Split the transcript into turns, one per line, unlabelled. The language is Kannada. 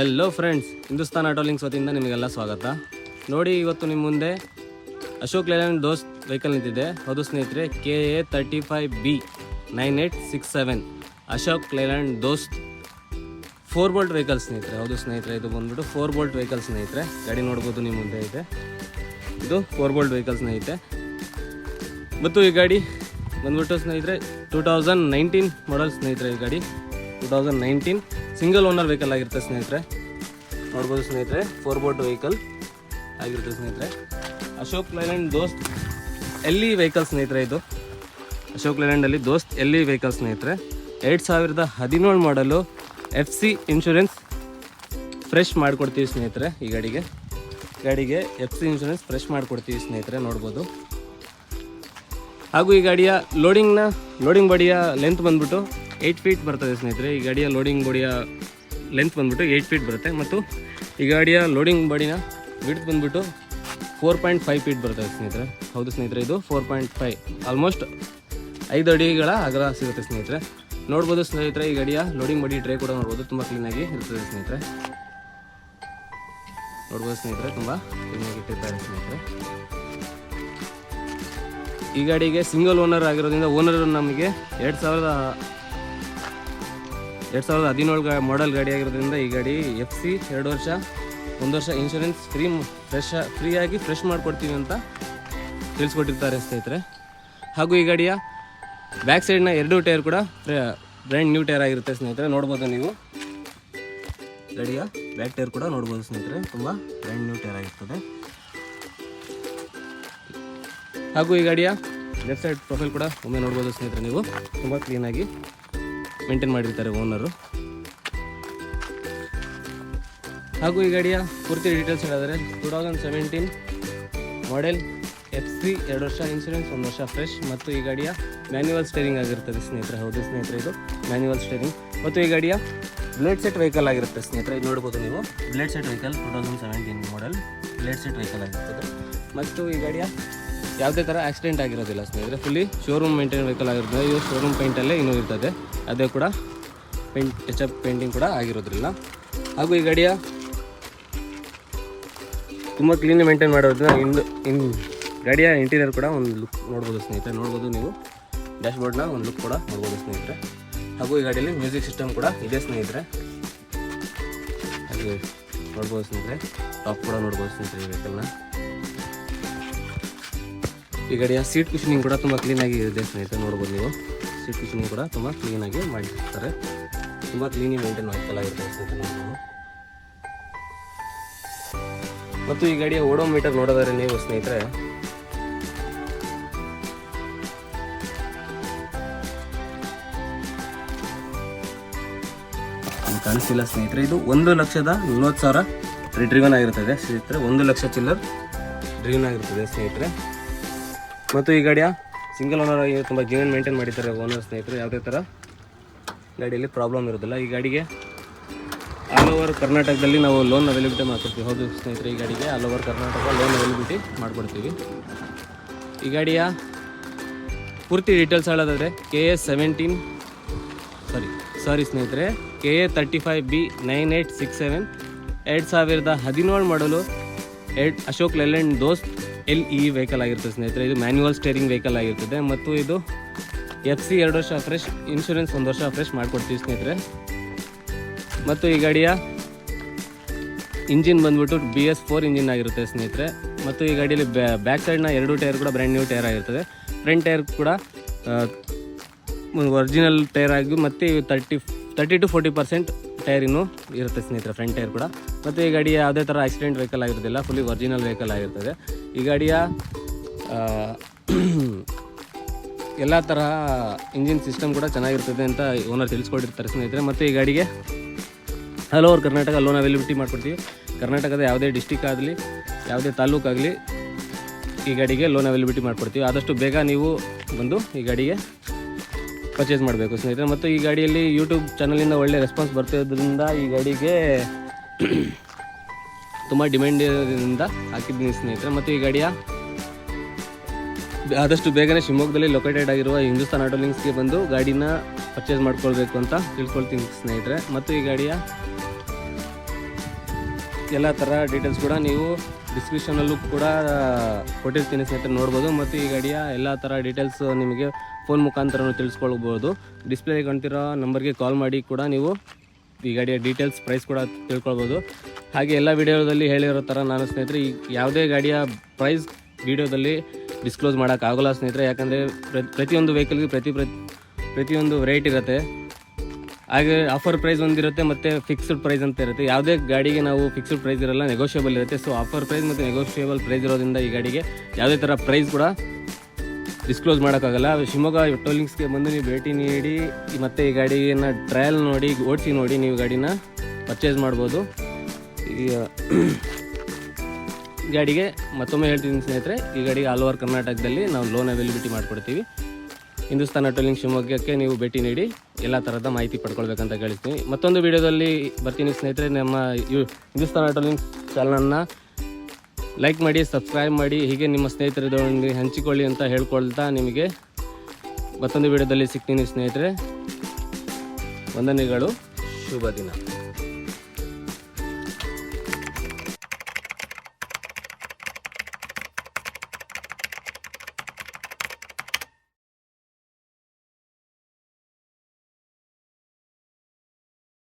Hello friends, Hindustan auto links ವತಿಯಿಂದ ನಿಮಗೆಲ್ಲ ಸ್ವಾಗತ. ನೋಡಿ, ಇವತ್ತು ನಿಮ್ಮ ಮುಂದೆ ಅಶೋಕ್ ಲೇಲ್ಯಾಂಡ್ ದೋಸ್ತ್ ವೆಹಿಕಲ್ ನಿಂತಿದೆ. ಹೌದು ಸ್ನೇಹಿತರೆ, KA35B 9867 ಅಶೋಕ್ ಲೇಲ್ಯಾಂಡ್ ದೋಸ್ತ್ 4 ಬೋಲ್ಟ್ ವೆಹಿಕಲ್ ಸ್ನೇಹಿತರೆ. ಹೌದು ಸ್ನೇಹಿತರೆ, ಇದು ಬಂದ್ಬಿಟ್ಟು 4 ಬೋಲ್ಟ್ ವೆಹಿಕಲ್ ಸ್ನೇಹಿತರೆ. ಗಾಡಿ ನೋಡ್ಬೋದು ನಿಮ್ಮ ಮುಂದೆ ಇದೆ. ಇದು 4 ಬೋಲ್ಟ್ ವೆಹಿಕಲ್ ಸ್ನೇಹಿತರೆ. ಮತ್ತು ಈ ಗಾಡಿ ಬಂದ್ಬಿಟ್ಟು ಸ್ನೇಹಿತರೆ 2019 ಮಾಡಲ್ ಸ್ನೇಹಿತರೆ. ಈ ಗಾಡಿ 2019 ಸಿಂಗಲ್ ಓನರ್ ವೆಹಿಕಲ್ ಆಗಿರುತ್ತೆ ಸ್ನೇಹಿತರೆ. ನೋಡ್ಬೋದು ಸ್ನೇಹಿತರೆ, 4 ಬೋಲ್ಟ್ ವೆಹಿಕಲ್ ಆಗಿರುತ್ತೆ ಸ್ನೇಹಿತರೆ. ಅಶೋಕ್ ಲೇಲ್ಯಾಂಡ್ ದೋಸ್ತ್ LE ವೆಹಿಕಲ್ ಸ್ನೇಹಿತರೆ. ಇದು ಅಶೋಕ್ ಲೇಲ್ಯಾಂಡಲ್ಲಿ ದೋಸ್ತ್ LE ವೆಹಿಕಲ್ ಸ್ನೇಹಿತರೆ. 2017 ಮಾಡಲು FC ಇನ್ಶೂರೆನ್ಸ್ ಫ್ರೆಶ್ ಮಾಡಿಕೊಡ್ತೀವಿ ಸ್ನೇಹಿತರೆ. ಈ ಗಾಡಿಗೆ FC ಇನ್ಶೂರೆನ್ಸ್ ಫ್ರೆಶ್ ಮಾಡಿಕೊಡ್ತೀವಿ ಸ್ನೇಹಿತರೆ, ನೋಡ್ಬೋದು. ಹಾಗೂ ಈ ಗಾಡಿಯ ಲೋಡಿಂಗ್ ಬಾಡಿಯ ಲೆಂತ್ ಬಂದ್ಬಿಟ್ಟು 8 ಫೀಟ್ ಬರ್ತದೆ ಸ್ನೇಹಿತರೆ. ಈ ಗಾಡಿಯ ಲೋಡಿಂಗ್ ಬಾಡಿಯ ಲೆಂತ್ ಬಂದ್ಬಿಟ್ಟು 8 ಫೀಟ್ ಬರುತ್ತೆ. ಮತ್ತು ಈ ಗಾಡಿಯ ಲೋಡಿಂಗ್ ಬಾಡಿನ ವಿಡ್ತ್ ಬಂದ್ಬಿಟ್ಟು 4.5 ಫೀಟ್ ಬರ್ತದೆ ಸ್ನೇಹಿತರೆ. ಹೌದು ಸ್ನೇಹಿತರೆ, ಇದು 4.5 ಆಲ್ಮೋಸ್ಟ್ 5 ಅಡಿಗಳ ಅಗಲ ಸಿಗುತ್ತೆ ಸ್ನೇಹಿತರೆ. ನೋಡ್ಬೋದು ಸ್ನೇಹಿತರೆ, ಈ ಗಾಡಿಯ ಲೋಡಿಂಗ್ ಬಾಡಿ ಟ್ರೇ ಕೂಡ ನೋಡ್ಬೋದು, ತುಂಬ ಕ್ಲೀನಾಗಿ ಇರ್ತದೆ ಸ್ನೇಹಿತರೆ. ನೋಡ್ಬೋದು ಸ್ನೇಹಿತರೆ, ತುಂಬ ಕ್ಲೀನಾಗಿ ಇಟ್ಟಿರ್ತಾರೆ ಸ್ನೇಹಿತರೆ. ಈ ಗಾಡಿಗೆ ಸಿಂಗಲ್ ಓನರ್ ಆಗಿರೋದ್ರಿಂದ ಓನರ್ ನಮಗೆ 2017 ಮಾಡೆಲ್ ಗಾಡಿ ಆಗಿರೋದ್ರಿಂದ ಈ ಗಾಡಿ FC 2 ವರ್ಷ 1 ವರ್ಷ ಇನ್ಶೂರೆನ್ಸ್ ಫ್ರೀಯಾಗಿ ಫ್ರೆಶ್ ಮಾಡಿಕೊಡ್ತೀವಿ ಅಂತ ತಿಳಿಸ್ಕೊಟ್ಟಿರ್ತಾರೆ ಸ್ನೇಹಿತರೆ. ಹಾಗೂ ಈ ಗಾಡಿಯ ಬ್ಯಾಕ್ ಸೈಡ್ನ 2 ಟೈರ್ ಕೂಡ ಬ್ರ್ಯಾಂಡ್ ನ್ಯೂ ಟೈರ್ ಆಗಿರುತ್ತೆ ಸ್ನೇಹಿತರೆ. ನೋಡ್ಬೋದು ನೀವು ಗಾಡಿಯ ಬ್ಯಾಕ್ ಟೈರ್ ಕೂಡ ನೋಡ್ಬೋದು ಸ್ನೇಹಿತರೆ, ತುಂಬ ಬ್ರ್ಯಾಂಡ್ ನ್ಯೂ ಟೈರ್ ಆಗಿರ್ತದೆ. ಹಾಗೂ ಈ ಗಾಡಿಯ ಲೆಫ್ಟ್ ಸೈಡ್ ಪ್ರೊಫೈಲ್ ಕೂಡ ಒಮ್ಮೆ ನೋಡ್ಬೋದು ಸ್ನೇಹಿತರೆ. ನೀವು ತುಂಬ ಕ್ಲೀನಾಗಿ ಮೇಂಟೈನ್ ಮಾಡಿರ್ತಾರೆ ಓನರು. ಹಾಗೂ ಈ ಗಾಡಿಯ ಪೂರ್ತಿ ಡೀಟೇಲ್ಸ್ ಹೇಳಿದರೆ 2017 ಮಾಡೆಲ್ FC 2 ವರ್ಷ ಇನ್ಶೂರೆನ್ಸ್ 1 ವರ್ಷ ಫ್ರೆಶ್. ಮತ್ತು ಈ ಗಾಡಿಯ ಮ್ಯಾನ್ಯುವಲ್ ಸ್ಟೇರಿಂಗ್ ಆಗಿರ್ತದೆ ಸ್ನೇಹಿತರೆ. ಹೌದು ಸ್ನೇಹಿತರೆ, ಇದು ಮ್ಯಾನ್ಯುವಲ್ ಸ್ಟೇರಿಂಗ್. ಮತ್ತು ಈ ಗಾಡಿಯ ಬ್ಲೇಡ್ ಸೆಟ್ ವೆಹಿಕಲ್ ಆಗಿರುತ್ತೆ ಸ್ನೇಹಿತರೆ. ಇದು ನೋಡ್ಬೋದು ನೀವು, blade set vehicle 2017 model blade set vehicle ಆಗಿರ್ತದೆ. ಮತ್ತು ಈ ಗಾಡಿಯ ಯಾವುದೇ ಥರ ಆಕ್ಸಿಡೆಂಟ್ ಆಗಿರೋದಿಲ್ಲ ಸ್ನೇಹಿತರೆ. ಫುಲ್ಲಿ ಶೋರೂಮ್ ಮೇಂಟೈನ್ ವೆಹಿಕಲ್ ಆಗಿರ್ತದೆ. ಇದು ಶೋರೂಮ್ ಪೇಂಟಲ್ಲೇ ಇನ್ನೂ ಇರ್ತದೆ, ಅದೇ ಕೂಡ ಟಚಪ್ ಪೇಂಟಿಂಗ್ ಕೂಡ ಆಗಿರೋದಿಲ್ಲ. ಹಾಗೂ ಈ ಗಾಡಿಯ ತುಂಬ ಕ್ಲೀನ್ ಮೇಂಟೈನ್ ಮಾಡೋದ್ರಿಂದ ಗಾಡಿಯ ಇಂಟೀರಿಯರ್ ಕೂಡ ಒಂದು ಲುಕ್ ನೋಡ್ಬೋದು ಸ್ನೇಹಿತರೆ. ನೋಡ್ಬೋದು ನೀವು ಡ್ಯಾಶ್ಬೋರ್ಡ್ನ ಒಂದು ಲುಕ್ ಕೂಡ ನೋಡ್ಬೋದು ಸ್ನೇಹಿತರೆ. ಹಾಗೂ ಈ ಗಾಡಿಯಲ್ಲಿ ಮ್ಯೂಸಿಕ್ ಸಿಸ್ಟಮ್ ಕೂಡ ಇದೆ ಸ್ನೇಹಿತರೆ. ಹಾಗೆ ನೋಡ್ಬೋದು ಸ್ನೇಹಿತರೆ, ಟಾಪ್ ಕೂಡ ನೋಡ್ಬೋದು ಸ್ನೇಹಿತರೆ ಈ ವೆಹಿಕಲ್ನ. ಈ ಗಾಡಿಯ ಸೀಟ್ ಕುಷನಿಂಗ್ ಕೂಡ ತುಂಬ ಕ್ಲೀನಾಗಿ ಇದೆ ಸ್ನೇಹಿತರೆ. ನೋಡ್ಬೋದು ನೀವು, ಸೀಟ್ ಕುಷನಿಂಗ್ ಕೂಡ ತುಂಬ ಕ್ಲೀನಾಗಿ ಮಾಡಿರ್ತಾರೆ. ತುಂಬ ಕ್ಲೀನಾಗಿ ಮೇಂಟೈನ್ ಮಾಡಲಾಗಿರುತ್ತೆ ಸ್ನೇಹಿತರೆ. ಮತ್ತು ಈ ಗಾಡಿಯ ಓಡೋಮೀಟರ್ ನೋಡೋದಾದ್ರೆ ನೀವು ಸ್ನೇಹಿತರೆ, ಕಾಣಿಸ್ತಿಲ್ಲ ಸ್ನೇಹಿತರೆ, ಇದು 1,40,40,000 ಡ್ರಿವನ್ ಆಗಿರ್ತದೆ ಸ್ನೇಹಿತರೆ. 1 ಲಕ್ಷ ಚಿಲ್ಲರ್ ಡ್ರಿವನ್ ಆಗಿರ್ತದೆ ಸ್ನೇಹಿತರೆ. ಮತ್ತು ಈ ಗಾಡಿಯ ಸಿಂಗಲ್ ಓನರ್ ಆಗಿ ತುಂಬ ಜೀವನ ಮೇಂಟೈನ್ ಮಾಡಿದ್ದಾರೆ ಓನರ್ ಸ್ನೇಹಿತರೆ. ಯಾವುದೇ ಥರ ಗಾಡಿಯಲ್ಲಿ ಪ್ರಾಬ್ಲಮ್ ಇರೋದಿಲ್ಲ. ಈ ಗಾಡಿಗೆ ಆಲ್ ಓವರ್ ಕರ್ನಾಟಕದಲ್ಲಿ ನಾವು ಲೋನ್ ಅವೈಲಬಿಲಿಟಿ ಮಾಡ್ಕೊಡ್ತೀವಿ. ಹೌದು ಸ್ನೇಹಿತರೆ, ಈ ಗಾಡಿಗೆ all over Karnataka loan availability ಮಾಡಿಕೊಡ್ತೀವಿ. ಈ ಗಾಡಿಯ ಪೂರ್ತಿ ಡೀಟೇಲ್ಸ್ ಹೇಳೋದಾದರೆ KA35B 9867 2017 ಮಾಡಲು ಅಶೋಕ್ ಲೇಲ್ಯಾಂಡ್ ದೋಸ್ತ್ LE ವೆಹಿಕಲ್ ಆಗಿರ್ತದೆ ಸ್ನೇಹಿತರೆ. ಇದು ಮ್ಯಾನ್ಯುವಲ್ ಸ್ಟೇರಿಂಗ್ ವೆಹಿಕಲ್ ಆಗಿರ್ತದೆ. ಮತ್ತು ಇದು FC 2 ವರ್ಷ ಫ್ರೆಶ್ ಇನ್ಶೂರೆನ್ಸ್ 1 ವರ್ಷ ಫ್ರೆಶ್ ಮಾಡಿಕೊಡ್ತೀವಿ ಸ್ನೇಹಿತರೆ. ಮತ್ತು ಈ ಗಾಡಿಯ ಇಂಜಿನ್ ಬಂದ್ಬಿಟ್ಟು BS4 ಇಂಜಿನ್ ಆಗಿರುತ್ತೆ ಸ್ನೇಹಿತರೆ. ಮತ್ತು ಈ ಗಾಡಿಯಲ್ಲಿ ಬ್ಯಾಕ್ ಸೈಡ್ನ 2 ಟೈರ್ ಕೂಡ ಬ್ರ್ಯಾಂಡ್ ನ್ಯೂ ಟೈರ್ ಆಗಿರ್ತದೆ. ಫ್ರಂಟ್ ಟೈರ್ ಕೂಡ ಒರಿಜಿನಲ್ ಟೈರ್ ಆಗಿ ಮತ್ತು 30 to 40% ಟೈರ್ ಇನ್ನೂ ಇರುತ್ತೆ ಸ್ನೇಹಿತರೆ, ಫ್ರಂಟ್ ಟೈರ್ ಕೂಡ. ಮತ್ತು ಈ ಗಾಡಿಯ ಯಾವುದೇ ಥರ ಆಕ್ಸಿಡೆಂಟ್ ವೆಹಿಕಲ್ ಆಗಿರೋದಿಲ್ಲ, ಫುಲ್ಲಿ ಒರಿಜಿನಲ್ ವೆಹಿಕಲ್ ಆಗಿರ್ತದೆ. ಈ ಗಾಡಿಯ ಎಲ್ಲ ತರಹ ಇಂಜಿನ್ ಸಿಸ್ಟಮ್ ಕೂಡ ಚೆನ್ನಾಗಿರ್ತದೆ ಅಂತ ಓನರ್ ತಿಳಿಸ್ಕೊಟ್ಟಿರ್ತಾರೆ ಸ್ನೇಹಿತರೆ. ಮತ್ತು ಈ ಗಾಡಿಗೆ all over Karnataka loan availability ಮಾಡಿಕೊಡ್ತೀವಿ. ಕರ್ನಾಟಕದ ಯಾವುದೇ ಡಿಸ್ಟಿಕ್ ಆಗಲಿ ಯಾವುದೇ ತಾಲೂಕಾಗಲಿ ಈ ಗಾಡಿಗೆ ಲೋನ್ ಅವೈಲಬಿಲಿಟಿ ಮಾಡಿಕೊಡ್ತೀವಿ. ಆದಷ್ಟು ಬೇಗ ನೀವು ಬಂದು ಈ ಗಾಡಿಗೆ ಪರ್ಚೇಸ್ ಮಾಡಬೇಕು ಸ್ನೇಹಿತರೆ. ಮತ್ತು ಈ ಗಾಡಿಯಲ್ಲಿ ಯೂಟ್ಯೂಬ್ ಚಾನಲಿಂದ ಒಳ್ಳೆ ರೆಸ್ಪಾನ್ಸ್ ಬರ್ತಿರೋದ್ರಿಂದ ಈ ಗಾಡಿಗೆ ತುಂಬ ಡಿಮ್ಯಾಂಡಿಂದ ಹಾಕಿದ್ದೀನಿ ಸ್ನೇಹಿತರೆ. ಮತ್ತು ಈ ಗಾಡಿಯ ಆದಷ್ಟು ಬೇಗನೆ ಶಿವಮೊಗ್ಗದಲ್ಲಿ ಲೊಕೇಟೆಡ್ ಆಗಿರುವ ಹಿಂದೂಸ್ತಾನ್ ಆಟೋ ಲಿಂಕ್ಸ್ಗೆ ಬಂದು ಗಾಡಿನ ಪರ್ಚೇಸ್ ಮಾಡ್ಕೊಳ್ಬೇಕು ಅಂತ ತಿಳ್ಕೊಳ್ತೀನಿ ಸ್ನೇಹಿತರೆ. ಮತ್ತು ಈ ಗಾಡಿಯ ಎಲ್ಲ ಥರ ಡೀಟೇಲ್ಸ್ ಕೂಡ ನೀವು ಡಿಸ್ಕ್ರಿಪ್ಷನಲ್ಲೂ ಕೂಡ ಕೊಟ್ಟಿರ್ತೀನಿ ಸ್ನೇಹಿತರೆ, ನೋಡ್ಬೋದು. ಮತ್ತು ಈ ಗಾಡಿಯ ಎಲ್ಲ ಥರ ಡೀಟೇಲ್ಸ್ ನಿಮಗೆ ಫೋನ್ ಮುಖಾಂತರ ತಿಳಿಸ್ಕೊಳ್ಬೋದು. ಡಿಸ್ಪ್ಲೇ ಕಾಣ್ತಿರೋ ನಂಬರ್ಗೆ ಕಾಲ್ ಮಾಡಿ ಕೂಡ ನೀವು ಈ ಗಾಡಿಯ ಡೀಟೇಲ್ಸ್, ಪ್ರೈಸ್ ಕೂಡ ತಿಳ್ಕೊಳ್ಬೋದು. ಹಾಗೆ ಎಲ್ಲ ವಿಡಿಯೋದಲ್ಲಿ ಹೇಳಿರೋ ಥರ ನಾನು ಸ್ನೇಹಿತರೆ ಈ ಯಾವುದೇ ಗಾಡಿಯ ಪ್ರೈಸ್ ವಿಡಿಯೋದಲ್ಲಿ ಡಿಸ್ಕ್ಲೋಸ್ ಮಾಡೋಕ್ಕಾಗೋಲ್ಲ ಸ್ನೇಹಿತರೆ. ಯಾಕಂದರೆ ಪ್ರತಿಯೊಂದು ವೆಹಿಕಲ್ಗೆ ಪ್ರತಿಯೊಂದು ರೇಟ್ ಇರುತ್ತೆ. ಹಾಗೆ ಆಫರ್ ಪ್ರೈಸ್ ಒಂದಿರುತ್ತೆ ಮತ್ತು ಫಿಕ್ಸ್ಡ್ ಪ್ರೈಸ್ ಅಂತ ಇರುತ್ತೆ. ಯಾವುದೇ ಗಾಡಿಗೆ ನಾವು ಫಿಕ್ಸ್ಡ್ ಪ್ರೈಸ್ ಇರಲ್ಲ, ನೆಗೋಷಿಯಬಲ್ ಇರುತ್ತೆ. ಸೊ ಆಫರ್ ಪ್ರೈಸ್ ಮತ್ತು ನೆಗೋಷಿಯಬಲ್ ಪ್ರೈಸ್ ಇರೋದ್ರಿಂದ ಈ ಗಾಡಿಗೆ ಯಾವುದೇ ಥರ ಪ್ರೈಸ್ ಕೂಡ ಡಿಸ್ಕ್ಲೋಸ್ ಮಾಡೋಕ್ಕಾಗಲ್ಲ. ಶಿವಮೊಗ್ಗ ಟೋಲಿಂಗ್ಸ್ಗೆ ಬಂದು ನೀವು ಭೇಟಿ ನೀಡಿ ಮತ್ತು ಈ ಗಾಡಿಯನ್ನು ಟ್ರಯಲ್ ನೋಡಿ, ಓಡಿಸಿ ನೋಡಿ ನೀವು ಗಾಡಿನ ಪರ್ಚೇಸ್ ಮಾಡ್ಬೋದು. ಈ ಗಾಡಿಗೆ ಮತ್ತೊಮ್ಮೆ ಹೇಳ್ತೀನಿ ಸ್ನೇಹಿತರೆ, ಈ ಗಾಡಿಗೆ ಆಲ್ ಓವರ್ ಕರ್ನಾಟಕದಲ್ಲಿ ನಾವು ಲೋನ್ ಅವೈಲಬಿಲಿಟಿ ಮಾಡಿಕೊಡ್ತೀವಿ. ಹಿಂದೂಸ್ತಾನ್ ಟೋಲಿಂಗ್ ಶಿವಮೊಗ್ಗಕ್ಕೆ ನೀವು ಭೇಟಿ ನೀಡಿ ಎಲ್ಲ ಥರದ ಮಾಹಿತಿ ಪಡ್ಕೊಳ್ಬೇಕಂತ ಕೇಳಿಸ್ತೀನಿ. ಮತ್ತೊಂದು ವಿಡಿಯೋದಲ್ಲಿ ಬರ್ತೀನಿ ಸ್ನೇಹಿತರೆ. ನಮ್ಮ ಹಿಂದೂಸ್ತಾನ್ ಟೋಲಿಂಗ್ ಚಾನಲನ್ನು ಲೈಕ್ ಮಾಡಿ, ಸಬ್ಸ್ಕ್ರೈಬ್ ಮಾಡಿ, ಹೀಗೆ ನಿಮ್ಮ ಸ್ನೇಹಿತರದೊಂದಿಗೆ ಹಂಚಿಕೊಳ್ಳಿ ಅಂತ ಹೇಳ್ಕೊಳ್ತಾ ನಿಮಗೆ ಮತ್ತೊಂದು ವಿಡಿಯೋದಲ್ಲಿ ಸಿಗ್ತೀನಿ ಸ್ನೇಹಿತರೆ. ವಂದನೆಗಳು, ಶುಭ ದಿನ.